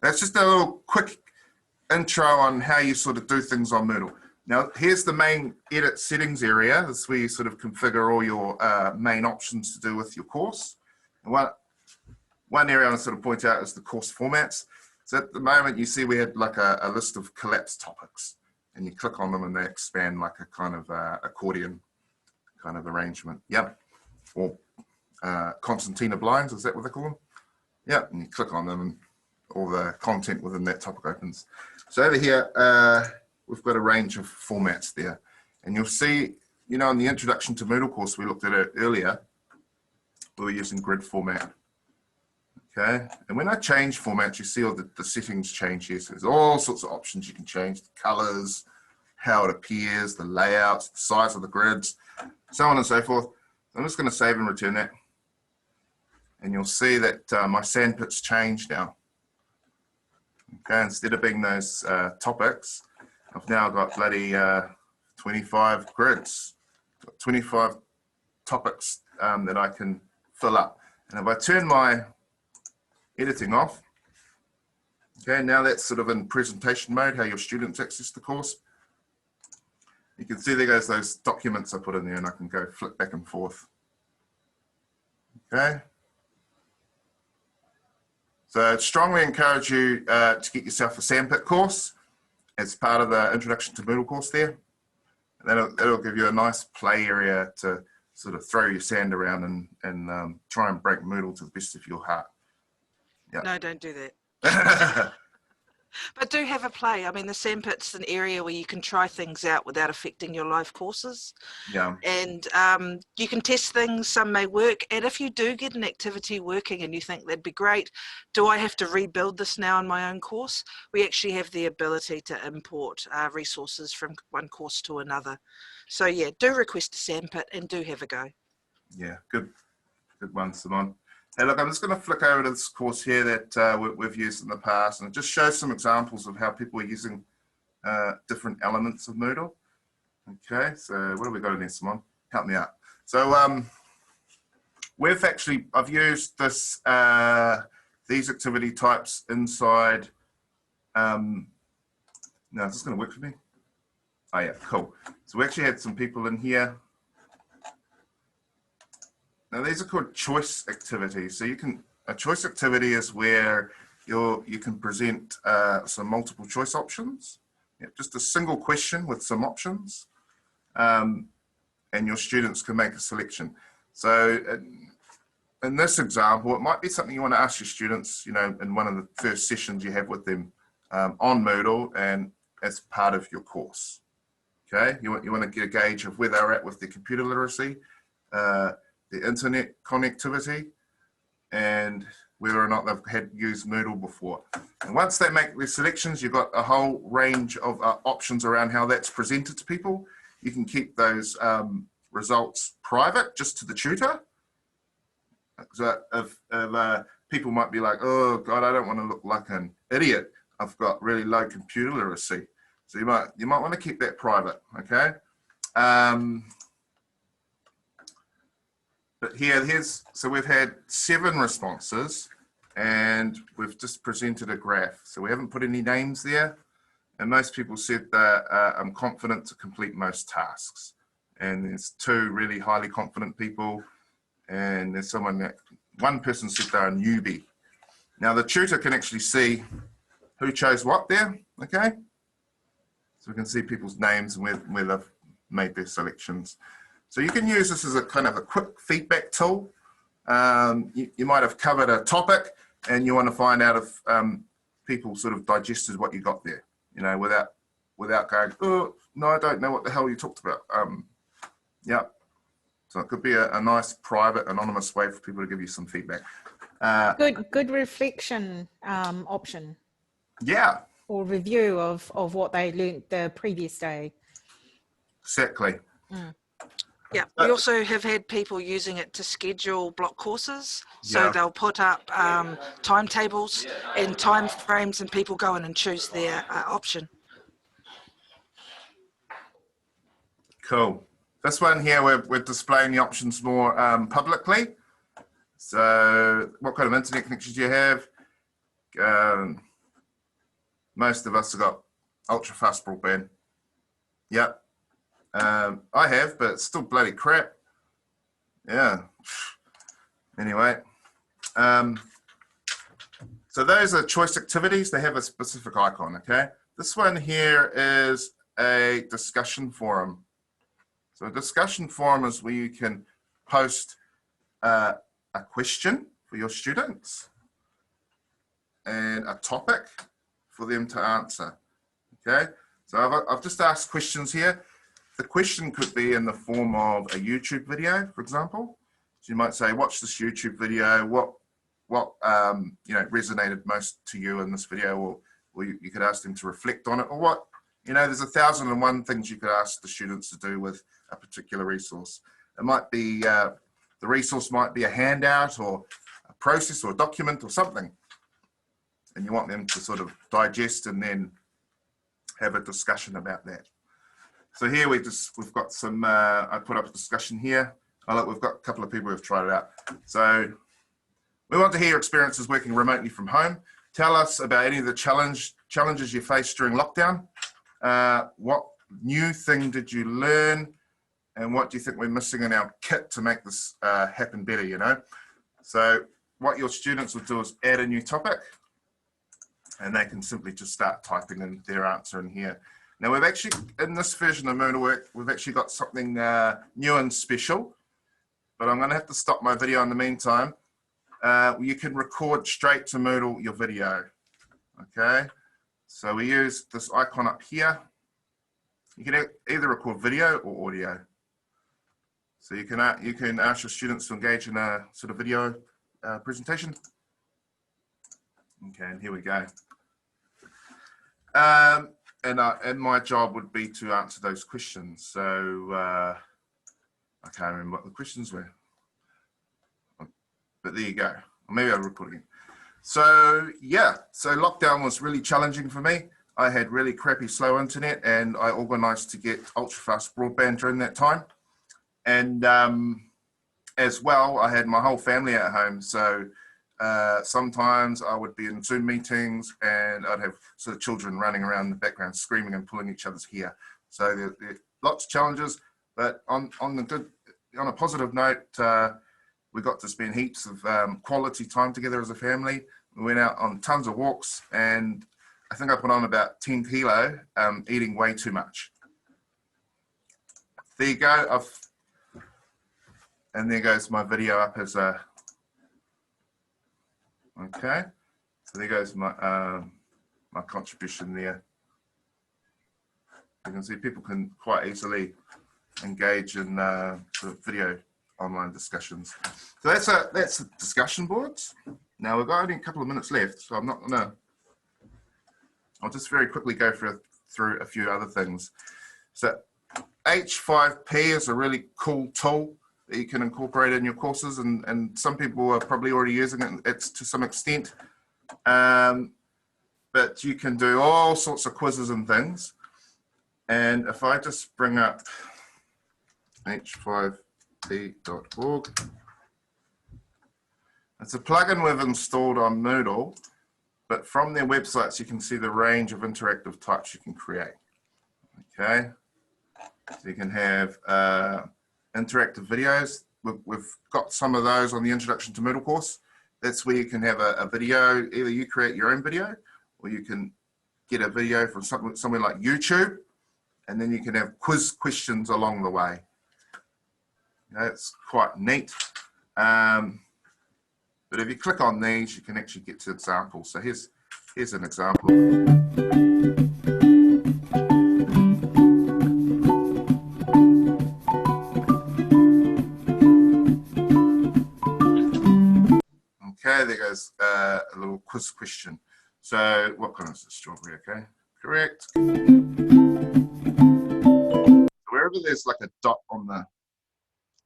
that's just a little quick intro on how you sort of do things on Moodle. Now, here's the main edit settings area. This is where you sort of configure all your main options to do with your course. And one area I want to sort of point out is the course formats. So at the moment, you see we had like a list of collapsed topics, and you click on them and they expand like a kind of accordion kind of arrangement. Yep. Or concertina blinds, is that what they call them? Yep, and you click on them and all the content within that topic opens. So over here, we've got a range of formats there. And you'll see, you know, in the introduction to Moodle course, we looked at it earlier, we were using grid format. Okay, and when I change formats, you see all the settings change here. So there's all sorts of options you can change, the colors, how it appears, the layouts, the size of the grids, so on and so forth. I'm just going to save and return that. And you'll see that my sandpit's changed now. Okay, instead of being those topics, I've now got bloody 25 grids, 25 topics that I can fill up. And if I turn my editing off, okay, now that's sort of in presentation mode, how your students access the course. You can see there goes those documents I put in there, and I can go flip back and forth. Okay. So I'd strongly encourage you to get yourself a sandpit course as part of the introduction to Moodle course there. And that'll give you a nice play area to sort of throw your sand around and try and break Moodle to the best of your heart. Yeah. No, don't do that. But do have a play. I mean, the sandpit's an area where you can try things out without affecting your live courses. Yeah. And you can test things, some may work. And if you do get an activity working and you think that'd be great, do I have to rebuild this now in my own course? We actually have the ability to import resources from one course to another. So yeah, do request a sandpit and do have a go. Yeah, good one, Simon. Hey, look, I'm just going to flick over to this course here that we've used in the past, and it just shows some examples of how people are using different elements of Moodle. Okay, so what have we got in there, Simon? Help me out. So I've used this these activity types inside. No, is this going to work for me? Oh yeah, cool. So we actually had some people in here. Now these are called choice activities. So a choice activity is where you can present some multiple choice options. Yeah, just a single question with some options, and your students can make a selection. So in this example, it might be something you want to ask your students, you know, in one of the first sessions you have with them on Moodle and as part of your course. Okay, you want to get a gauge of where they're at with their computer literacy, the internet connectivity, and whether or not they've had used Moodle before. And once they make their selections, you've got a whole range of options around how that's presented to people. You can keep those results private, just to the tutor. So if people might be like, oh God, I don't want to look like an idiot. I've got really low computer literacy. So you might want to keep that private, okay? But so we've had 7 responses and we've just presented a graph. So we haven't put any names there. And most people said that I'm confident to complete most tasks. And there's 2 really highly confident people. And there's one person said they're a newbie. Now the tutor can actually see who chose what there, okay? So we can see people's names and where they've made their selections. So you can use this as a kind of a quick feedback tool. You might have covered a topic and you want to find out if people sort of digested what you got there, you know, without going, oh, no, I don't know what the hell you talked about. Yeah. So it could be a nice, private, anonymous way for people to give you some feedback. Good reflection option. Yeah. Or review of what they learned the previous day. Exactly. Mm. Yeah, we also have had people using it to schedule block courses. So Yeah. they'll put up timetables and time frames and people go in and choose their option. Cool. This one here, we're displaying the options more publicly. So what kind of internet connections do you have? Most of us have got ultra fast broadband. Yep. I have, but it's still bloody crap. Yeah. Anyway. So those are choice activities. They have a specific icon, okay? This one here is a discussion forum. So a discussion forum is where you can post a question for your students. and a topic for them to answer. Okay, so I've just asked questions here. The question could be in the form of a YouTube video, for example. So you might say, watch this YouTube video. What you know, resonated most to you in this video, or you could ask them to reflect on it, or what, you know, there's 1,001 things you could ask the students to do with a particular resource. It might be, the resource might be a handout or a process or a document or something. And you want them to sort of digest and then have a discussion about that. So here we've got some, I put up a discussion here. Oh, look, we've got a couple of people who've tried it out. So we want to hear your experiences working remotely from home. Tell us about any of the challenges you faced during lockdown. What new thing did you learn? And what do you think we're missing in our kit to make this happen better, you know? So what your students will do is add a new topic, and they can simply just start typing in their answer in here. Now we've actually, in this version of Moodle, we've actually got something new and special, but I'm gonna have to stop my video in the meantime. You can record straight to Moodle your video, okay? So we use this icon up here. You can either record video or audio. So you can ask your students to engage in a sort of video presentation. Okay, and here we go. And my job would be to answer those questions. So I can't remember what the questions were, but there you go. Or maybe I'll record again. So yeah, so lockdown was really challenging for me. I had really crappy slow internet, and I organized to get ultra fast broadband during that time. And as well, I had my whole family at home. So sometimes I would be in Zoom meetings and I'd have sort of children running around in the background screaming and pulling each other's hair. So there lots of challenges, but on a positive note, we got to spend heaps of quality time together as a family. We went out on tons of walks, and I think I put on about 10 kilo, eating way too much. There you go. And there goes my video up as a, okay. So there goes my my contribution there. You can see people can quite easily engage in sort of video online discussions. So that's the discussion boards. Now we've got only a couple of minutes left, so I'm not gonna. I'll just very quickly go through a few other things. So H5P is a really cool tool that you can incorporate in your courses, and some people are probably already using it. It's to some extent, but you can do all sorts of quizzes and things. And if I just bring up h5p.org, it's a plugin we've installed on Moodle, but from their websites you can see the range of interactive types you can create. Okay, so you can have interactive videos. We've got some of those on the Introduction to Moodle course. That's where you can have a video, either you create your own video, or you can get a video from somewhere like YouTube, and then you can have quiz questions along the way. It's quite neat. But if you click on these, you can actually get to examples. So here's an example. Okay, there goes a little quiz question. So what kind is the strawberry? Okay, correct. Wherever there's like a dot on the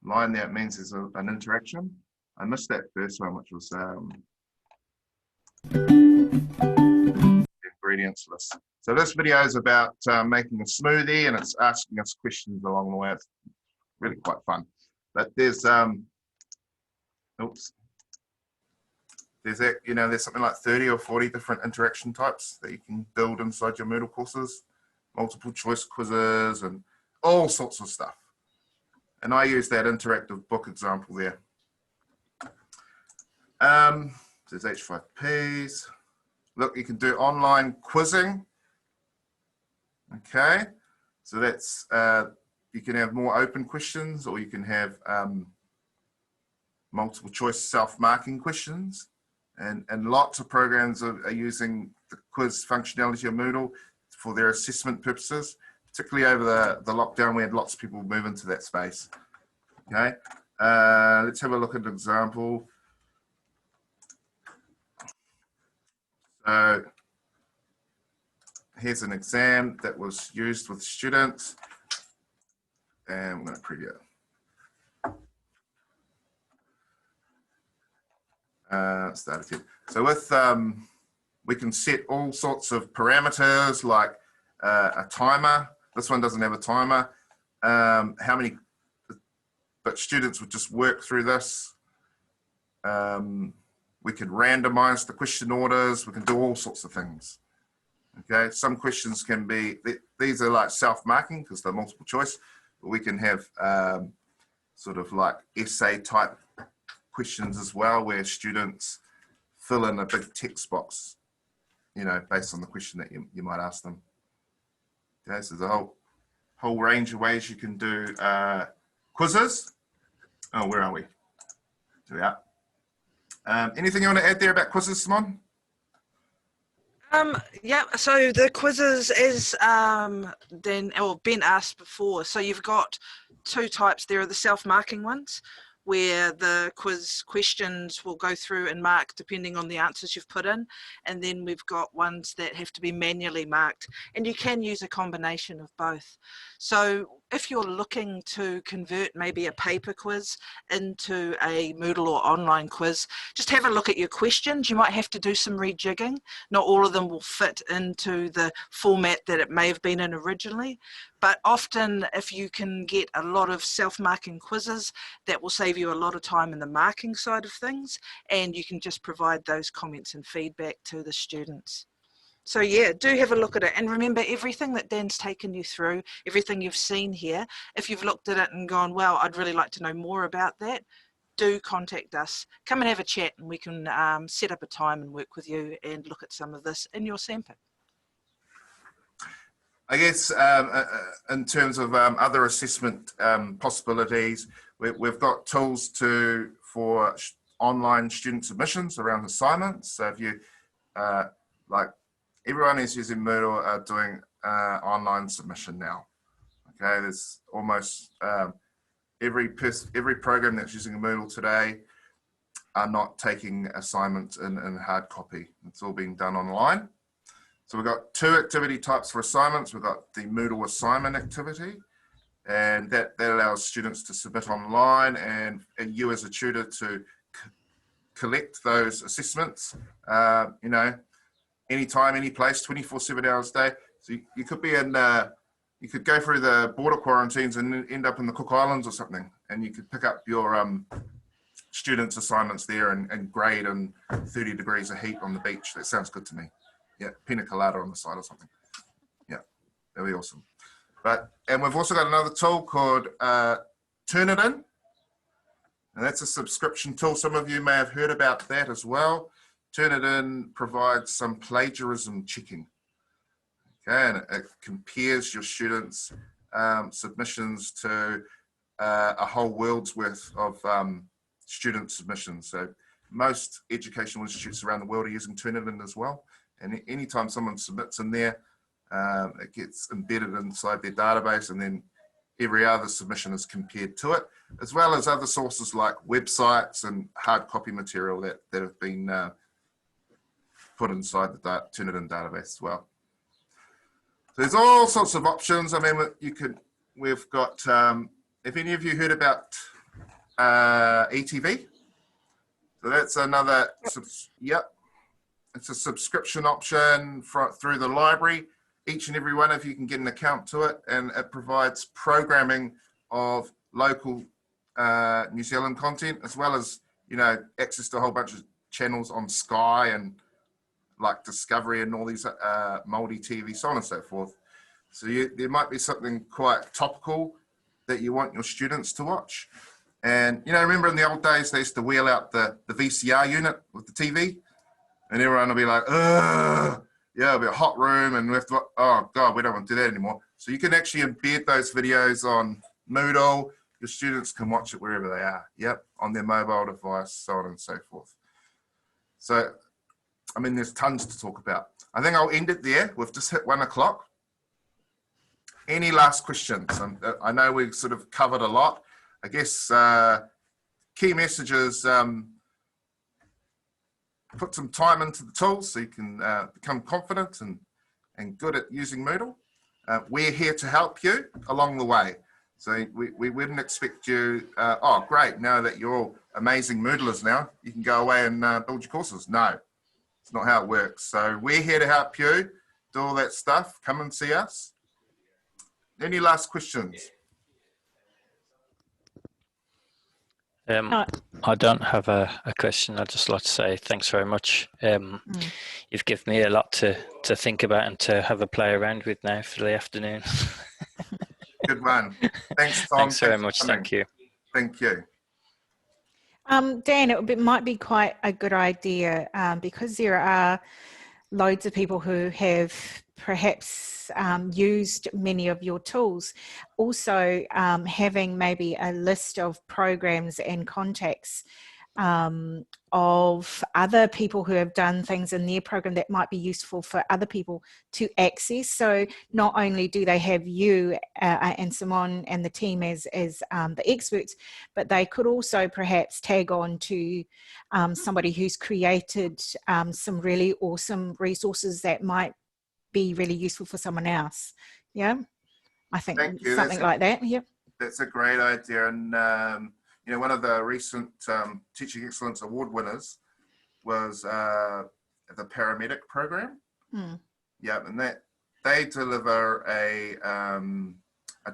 line there, it means there's an interaction. I missed that first one, which was ingredients list. So this video is about making a smoothie, and it's asking us questions along the way. It's really quite fun. But there's oops. There's something like 30 or 40 different interaction types that you can build inside your Moodle courses, multiple choice quizzes and all sorts of stuff. And I use that interactive book example there. There's H5Ps. Look, you can do online quizzing. Okay, so that's, you can have more open questions, or you can have multiple choice self-marking questions. And lots of programs are using the quiz functionality of Moodle for their assessment purposes, particularly over the lockdown. We had lots of people move into that space. Okay, let's have a look at an example. So here's an exam that was used with students, and we're going to preview it. Start again. So with we can set all sorts of parameters like a timer. This one doesn't have a timer. How many? But students would just work through this. We could randomize the question orders. We can do all sorts of things. Okay, some questions can be, these are like self-marking because they're multiple choice, but we can have sort of like essay type questions as well, where students fill in a big text box, you know, based on the question that you might ask them. Okay, so there's a whole range of ways you can do quizzes. Oh, where are we? There we are. Anything you want to add there about quizzes, Simon? Yeah, so the quizzes, as Ben asked before, so you've got two types. There are the self-marking ones, where the quiz questions will go through and mark depending on the answers you've put in, and then we've got ones that have to be manually marked, and you can use a combination of both. So if you're looking to convert maybe a paper quiz into a Moodle or online quiz, just have a look at your questions. You might have to do some rejigging. Not all of them will fit into the format that it may have been in originally, but often if you can get a lot of self-marking quizzes, that will save you a lot of time in the marking side of things, and you can just provide those comments and feedback to the students. So yeah, do have a look at it, and remember everything that Dan's taken you through, everything you've seen here. If you've looked at it and gone, well, I'd really like to know more about that, do contact us. Come and have a chat, and we can set up a time and work with you and look at some of this in your sandpit. I guess in terms of other assessment possibilities, we've got tools for online student submissions around assignments. So if you like, everyone who's using Moodle are doing online submission now. Okay, there's almost every program that's using a Moodle today are not taking assignments in hard copy. It's all being done online. So we've got two activity types for assignments. We've got the Moodle assignment activity, and that allows students to submit online, and you as a tutor to collect those assessments, you know, anytime, any place, 24/7 hours a day. So you could be in, you could go through the border quarantines and end up in the Cook Islands or something, and you could pick up your students' assignments there and grade in 30 degrees of heat on the beach. That sounds good to me. Yeah, pina colada on the side or something. Yeah, that'd be awesome. And we've also got another tool called Turnitin, and that's a subscription tool. Some of you may have heard about that as well. Turnitin provides some plagiarism checking. Okay, and it compares your students' submissions to a whole world's worth of student submissions. So most educational institutes around the world are using Turnitin as well. And anytime someone submits in there, it gets embedded inside their database, and then every other submission is compared to it, as well as other sources like websites and hard copy material that have been put inside the Turnitin database as well. So there's all sorts of options. I mean, we've got, if any of you heard about ETV, so that's another, yep. It's a subscription option through the library. Each and every one of you can get an account to it, and it provides programming of local New Zealand content, as well as, you know, access to a whole bunch of channels on Sky and like Discovery and all these Māori TV, so on and so forth. So there might be something quite topical that you want your students to watch. And, you know, remember in the old days, they used to wheel out the VCR unit with the TV, and everyone will be like, ugh, yeah, it'll be a hot room, and we have to, oh God, we don't want to do that anymore. So you can actually embed those videos on Moodle. Your students can watch it wherever they are, yep, on their mobile device, so on and so forth. So, I mean, there's tons to talk about. I think I'll end it there. We've just hit 1 o'clock. Any last questions? I know we've sort of covered a lot. I guess key messages, put some time into the tools so you can become confident and good at using Moodle. We're here to help you along the way. So we wouldn't expect you, oh, great, now that you're all amazing Moodlers now, you can go away and build your courses. No, it's not how it works. So we're here to help you do all that stuff. Come and see us. Any last questions? I don't have a question. I'd just like to say thanks very much. You've given me a lot to think about and to have a play around with now for the afternoon. Good one. Thanks, Tom. Thanks very much. Thank you. Thank you. Dan, might be quite a good idea because there are loads of people who have perhaps used many of your tools. Also, having maybe a list of programs and contacts of other people who have done things in their program that might be useful for other people to access. So not only do they have you and Simon and the team as the experts, but they could also perhaps tag on to somebody who's created some really awesome resources that might be really useful for someone else. Yeah, I think something like that. Yep. That's a great idea. And you know, one of the recent Teaching Excellence Award winners was the paramedic program. Yeah, and that they deliver a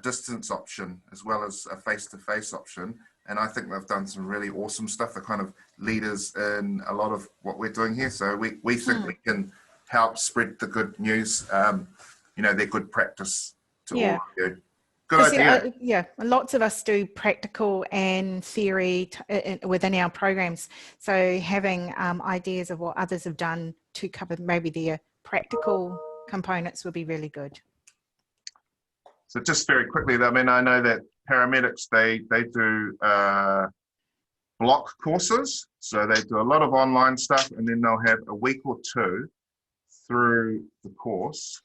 distance option as well as a face-to-face option. And I think they've done some really awesome stuff. They're kind of leaders in a lot of what we're doing here. So we think we can help spread the good news, you know, their good practice to all of you. Good idea. Yeah, lots of us do practical and theory within our programs. So having ideas of what others have done to cover maybe their practical components would be really good. So just very quickly, I mean, I know that paramedics, they do block courses. So they do a lot of online stuff, and then they'll have a week or two through the course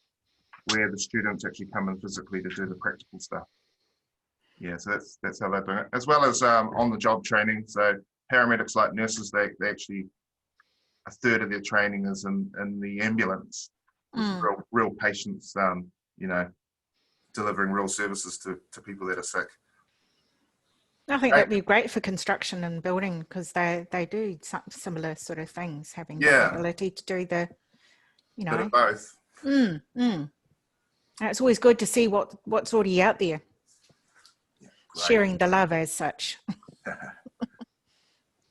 where the students actually come in physically to do the practical stuff. Yeah, so that's how they're doing it, as well as on-the-job training. So paramedics, like nurses, they actually, a third of their training is in the ambulance, real patients, you know, delivering real services to people that are sick. I think that'd be great for construction and building because they do some similar sort of things, having the ability to do the, you know, bit of both. It's always good to see what's already out there. Sharing the love as such.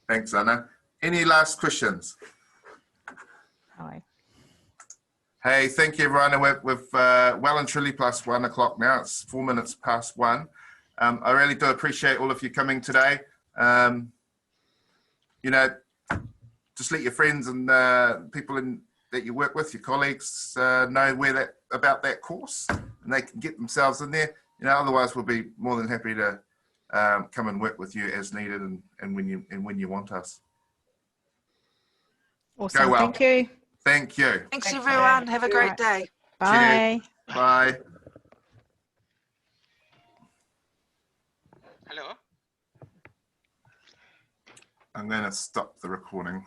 Thanks, Anna. Any last questions? Hi. Hey, thank you, everyone. We've well and truly past 1 o'clock now. It's 4 minutes past 1. I really do appreciate all of you coming today. You know, just let your friends and people that you work with, your colleagues, know about that course, and they can get themselves in there. You know, otherwise we'll be more than happy to come and work with you as needed and when you want us. Awesome. Go well. Thank you. Thank you. Thanks everyone. Have a great day. Bye. Cheers. Bye. Hello. I'm going to stop the recording.